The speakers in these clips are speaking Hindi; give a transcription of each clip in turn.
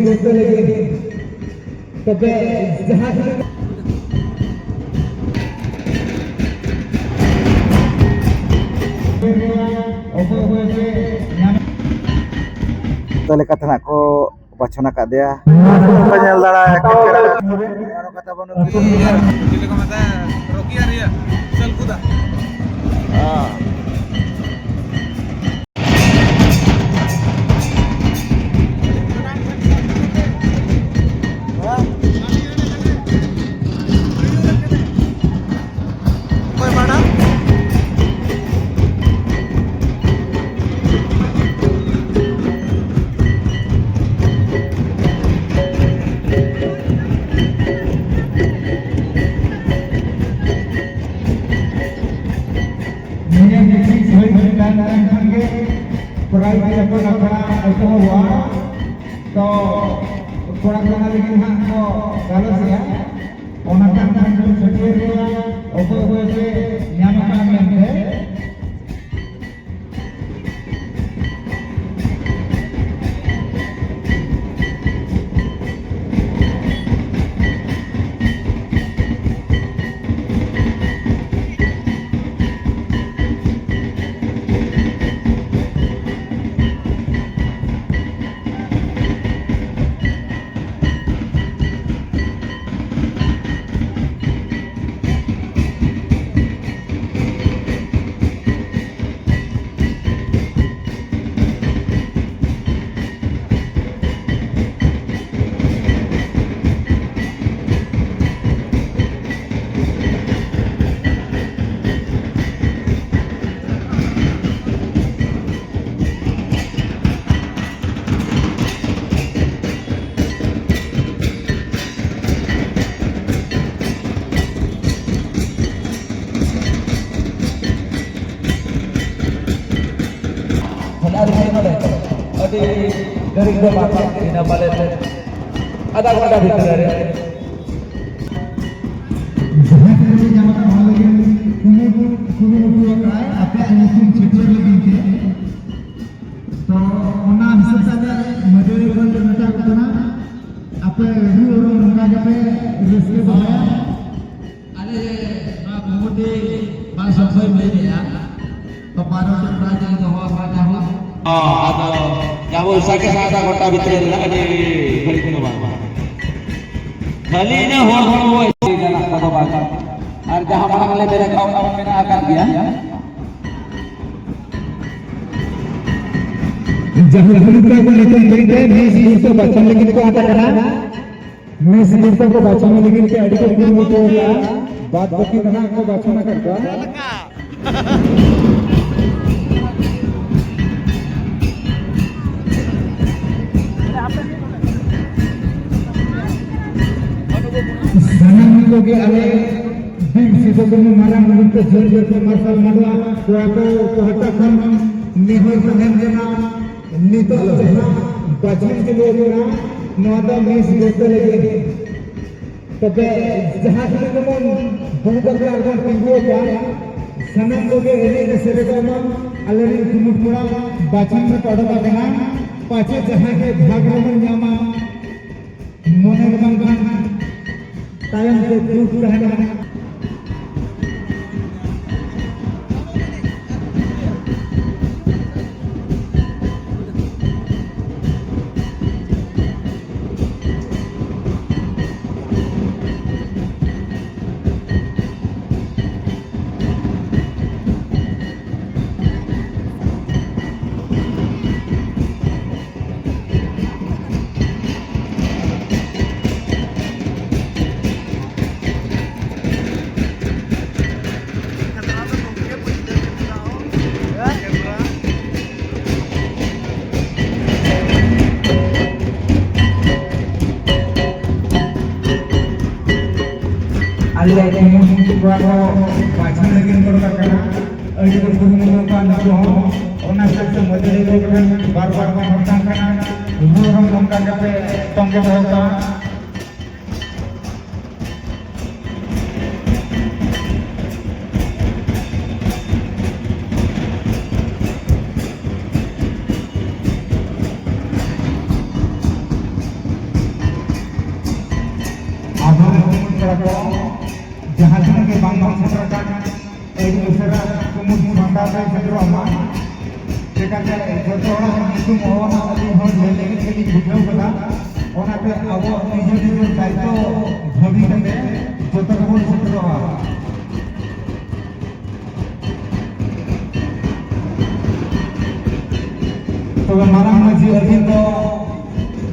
ᱡᱚᱛᱚ ᱞᱟᱹᱜᱤᱫ ᱛᱚᱵᱮ ᱡᱟᱦᱟᱸ ᱛᱚ ᱞᱮᱠᱟᱛᱮ ᱱᱟᱜ ᱠᱚ ᱵᱟᱪᱷᱚᱱ ᱟᱠᱟᱫᱮᱭᱟ ᱠᱚ ᱧᱮᱞ ᱫᱟᱲᱮᱭᱟᱜ kata banu Chile como está Rocky arriba, Salcuda. dari dua paket ini balik ada ada di sana apa yang cicir lebih तो ओना हिसाब से मजदूरी बंद नटा करना आप रूल नटा के रिस्क भाया अरे आप मोटे बाल सफाई में दिया तो पारो से प्राजन तो हो पाता हो atau jamu sakit ada kota bitrin lah di balik kuno bang. Kali ini hor itu jalan kota bang. Harga hamil oleh mereka kaum mereka akan dia. Jangan lupa untuk kita misi itu baca lagi itu ada kan? Misi itu को baca lagi itu ada kan itu ya. बात बाकी करना को baca ना करता. Sanang ko ke ale bim siso ko marang nito jor ko marsal madwa ko hata khan nihoi sahem jena nito bajin ke loge na noda mis gote lege tobe jahan ko mon bahut agar pingu ya sanang ko ke ele sere ko mon already kumut pura bajin me padha bena pache jahan ke bhagwan nyama mone bangkan tayang ke grup रहना aliran ini buat bacaan lagi untuk karena ini berhubungan dengan orang sahaja model itu kan bar-bar orang kan orang kape tongke bahasa ᱠᱚᱲᱟ ᱠᱚ ᱡᱟᱦᱟᱸ ᱛᱤᱱᱟᱹᱜ ᱜᱮ ᱵᱟᱝ ᱥᱮᱴᱮᱨ ᱟᱠᱟᱱ ᱟᱹᱰᱤ ᱩᱥᱟᱹᱨᱟ ᱠᱩᱢᱩᱴ ᱥᱟᱢᱴᱟᱣ ᱛᱮ ᱥᱮᱴᱮᱨᱚᱜ ᱢᱟ ᱪᱮᱠᱟᱛᱮ ᱡᱚᱛᱚ ᱦᱚᱲᱟᱜ ᱧᱩᱛᱩᱢ ᱚᱞ ᱟᱹᱞᱤᱧ ᱦᱚᱸ ᱞᱟᱹᱭ ᱞᱟᱹᱜᱤᱫ ᱜᱮᱞᱤᱧ ᱵᱩᱡᱷᱟᱹᱣ ᱠᱟᱫᱟ ᱚᱱᱟᱛᱮ ᱟᱵᱚ ᱱᱤᱡᱮ ᱫᱟᱭᱤᱛᱛᱚ ᱵᱷᱟᱹᱵᱤ ᱠᱟᱛᱮ ᱡᱚᱛᱚ ᱜᱮᱵᱚᱱ ᱥᱮᱴᱮᱨᱚᱜᱼᱟ तब मारांग माजी अभी तो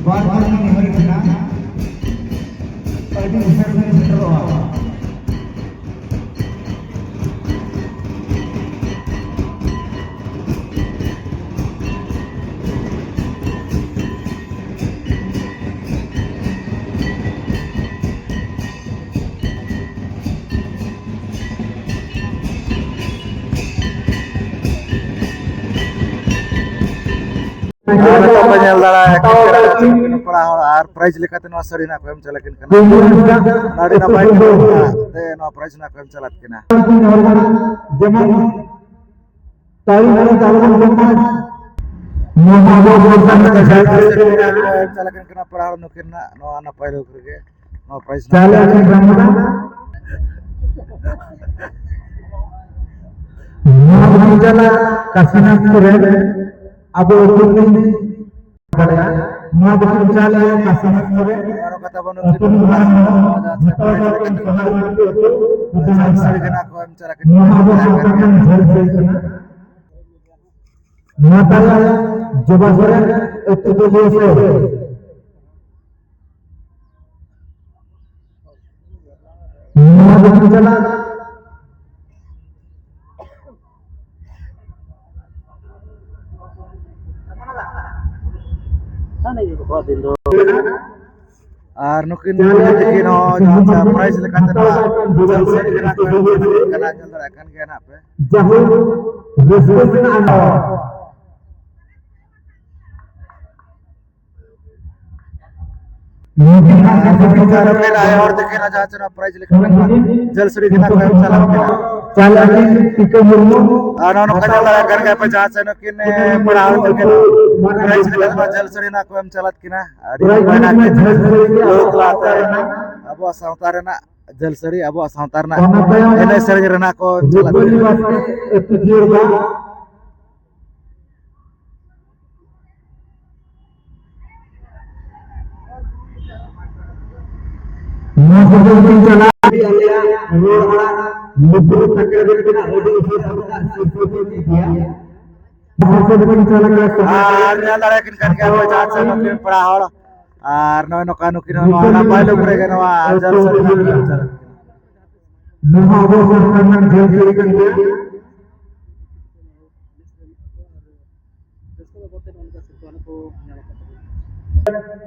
बार बार नहीं हरी बिना अभी उसे भी सेटर हुआ penyel darah para और प्राइज लेकाते नवा सरी ना कोम चला किन कना नाड़ी ना बाइक ते नवा प्राइज ना कोम चला किना जेमन ताई वाला तालबन जमा मोहाबो बोलता है चला किन कना para नुकिन ना नवा ना पाइलो करके नवा प्राइज चले के ब्रह्मदा मोहाबो चला कासिना करे अब मां बकरी चाले कासिना करे और कथा बनो सरी कना कोम चला किन माताला जबासरे एतुको से मां बकरी चला और नुकिन देखिन हो जहां प्राइज लेकाते नवा जल सरी कना कोम कना जल रखन के ना पे जहां रिस्पेक्ट आना नुकिन आए और देखिन जहां चना प्राइज लेकाते जल सरी कना कोम चला किना चला के टिको मुर्मू आनो नो कजल कर के पे जहां चना किन पढ़ा के प्राइज लेकाते जल सरी ना कोम चलत किना अड़ी बना के लोग लाते अबो सावतार ना जल सरी अबो सावतार ना एने सरी रना को चलत चला रोड़ा मुद्दू तकरे बिना ओडी से सबका सिरपोटी दिया बहुत से बिना चला और नला किन कर के पे जहां चना किन पढ़ा और नो नो कानु किन ना पाइलो करे के नवा जल सरी ना कोम चलत मोहाबो सरकार जल सरी कर दिया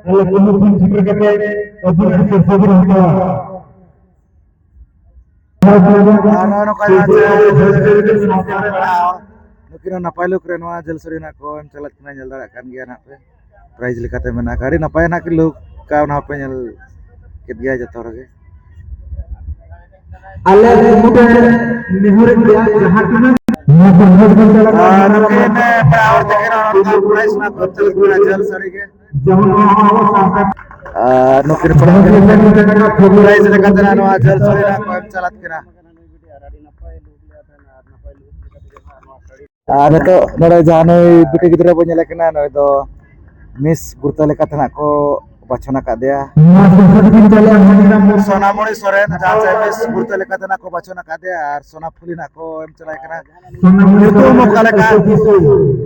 kalau kemudian jika kita objek tersebut kita नो कजल नुकिन ना पाइलो करे नवा जल सरी ना कोम चलत किना जल दड़ा कान गया ना पे प्राइज लेकाते मेना गाड़ी ना पाए ना कि लोग का ना पे जल कित गया जतो रगे Allah kemudian nihur dia jahat na नुकिन और देखिन प्राइज ना कोम चलत किना जल सरी के नुकिन प्राइज लेकाते ना नवा जल सरी ना कोम चलत किना तो नोड़े जहां बिटे गिद्रा बो नेले किना नोय दो मिस गुरता लेकाते ना को बचना का दिया सोनामणि सोरेन जहां से मिस गुरता लेकाते ना को बचना का दिया और सोना फुली ना को एम चलाय कना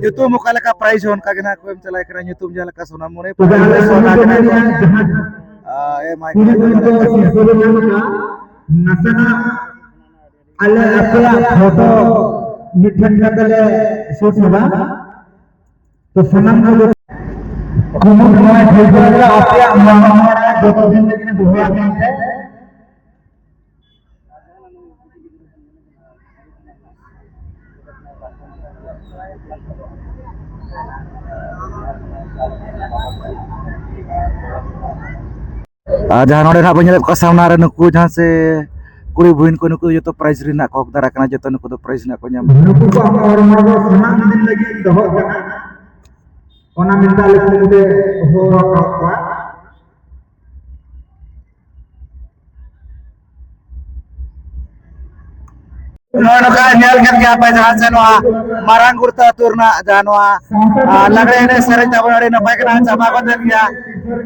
युतु मुकाले का प्राइज होन का गिना को एम चलाय कना युतुम जला का सोनामणि सोना गिना को ए माइक नसना alle apya photo मिठन कले सोच होगा तो सनम को कुमुद में ठेकेगा आपया महामारा दो दिन लेकिन दुनिया में है जहां नोड़े ना बने को सामना रे नुकु जहां से कुड़ी बुइन को नुकु जो तो प्राइज रिना को दारा कना जो तो नुकु तो प्राइज ना को नाम नुकु को और मारो सना दिन लगी दहो कना ओना मिलता लेकिन मुझे हो रहा नोका नेल केत गया पे जहां से नोआ मारांग गुरता तुरना जानवा लगड़े ने सरे तबड़ी न पाइक ना चाबा को दे गया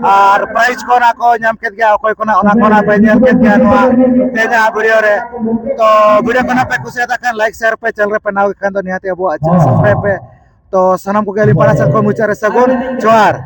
और प्राइस को ना को नाम केत गया कोई कोना ओना कोना पे नेल केत गया नोआ तेजा वीडियो रे तो वीडियो कोना पे कुछ था लाइक शेयर पे चल रे पे नाव खान तो निहाते अब अच्छा सब्सक्राइब पे तो सनम को गेली पड़ा से को मुचारे सगुन जोहार।